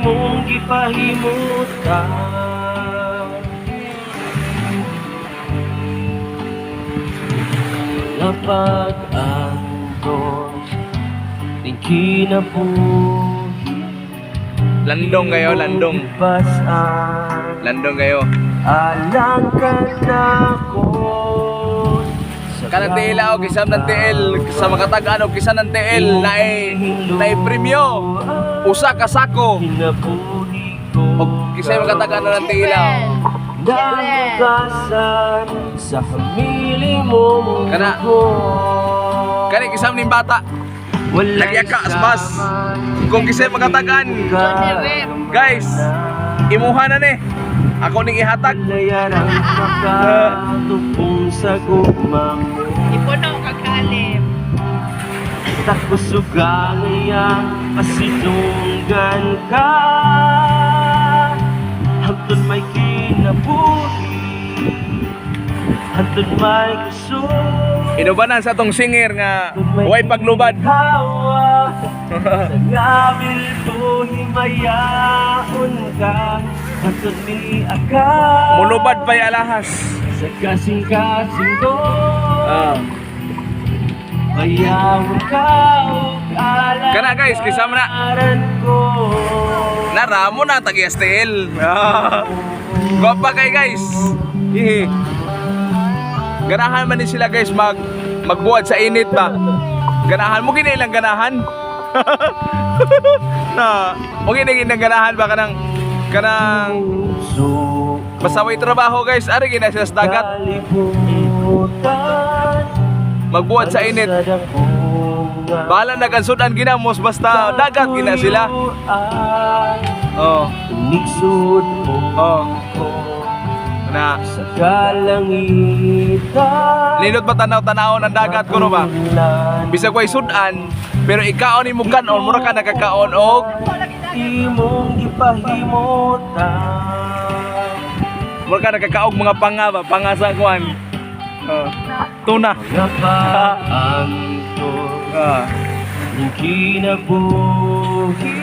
imong gipahimutan. Napag-antos ning kinabuhi, Landong kayo, landong. Pasan Landong kayo. alang ka na ko. Kanang tiil ako, kisam ng tiil. Sa makatagaan o kisa ng tiil. Naay premyo. Usa ka sako. O kisay makatagaan ng tiil ako. Nagugasan sa hamili mo. Kana. Kani kisam ning bata. Lagi ka asbas. Kung kisay makatagaan. Guys, imuha na ni. Ako ning ihatag. Layarang makatupong sa gugmang mo. Ipuno kagalim. Takusugaya pasidunggan ka. Hantun may kinabuhi, hantun may kusog. Inubanan sa tong singer nga way paglubad. Hawa sa ngabil ko himayaon ka. Hantun ni akal Mulubad pa'y alahas. sa kasing-kasing ko. Mayawang ka o alalaran Kana guys, kisama na. ko. Naramo na tagi STL. Gwapa kay guys. Hihi. Ganahan man din sila guys magbuhat sa init ba. Ganahan mo gina ilang ganahan. Na, mo gina ilang ganahan ba kanang basta may trabaho guys. Ari gina sila sa dagat. Magbuhat sa init. Bahala na kansudan ginamos basta dagat gina sila. Oh. Nigsud Oh. Na sa kalangitan. linot ba tanaw-tanaw ng dagat kuno ba? Bisag way sudan, pero ikaon ni mo kanon, mura ka nakakaon og Imong gipahimutan. mura ka nakakaog mga panga ba, panga sa kuan. Tuna. Napaantos ning kinabuhi,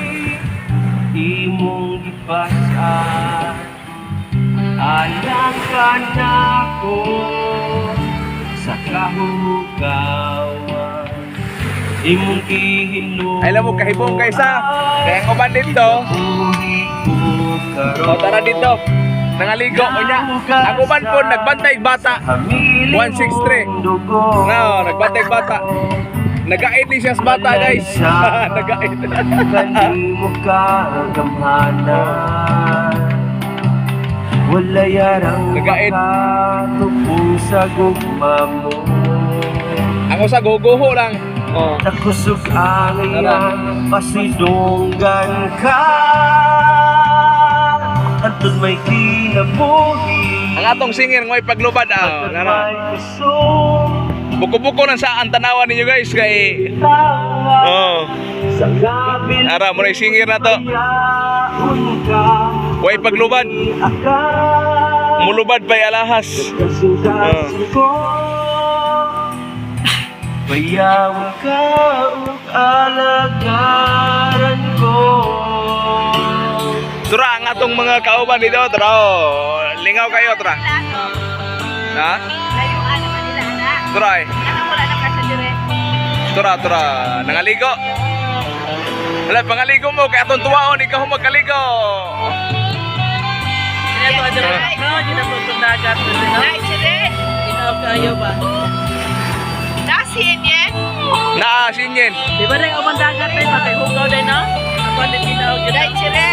imong gipasan alang ka na ko sa kahugawan. Imong gihinlo Ay alam mo kahibong kaysa. Kaya ko man dito. O tara dito. Nangaligo ko niya. Ako man po nagbantay bata. 163. No, nagbantay bata. Nag-ait ni siya sa bata guys. Nag-ait. Kanimo ka gamhanan, wala yarang Nagait. makatupong sa gugma mo. Ako sa guguho lang. Oh. Nakusog ang iyang pasidunggan ka. Antun may kinabuhi, Ang atong singer ngoy paglubad ah. antun may kusog. Buko-buko na sa ang tanawan ninyo guys kay Tawa oh. sa gabil Ara mo na yung singer na to. yaon ka. Way paglubad. Akal Mulubad pa'y alahas. kasing-kasing ko. Bayawang ka ug alagaran ko. Tura ang atong mga kauban dito. Tura oh. Lingaw kayo tura. Ha? Layuan naman nila, anak. Tura eh. Anak mo lang ka sa dire. Tura. Nangaligo. Wala, pangaligo mo. Kaya atong tuwaon. Ikaw magkaligo. Ito ka dire. No, di na tutong dagat. Ay, sire. Ikaw kayo ba? Nasin yan? Naasin yan. Di ba rin umang dagat na yung makaihugaw din, no? Ako din ginaw. Ay, sire.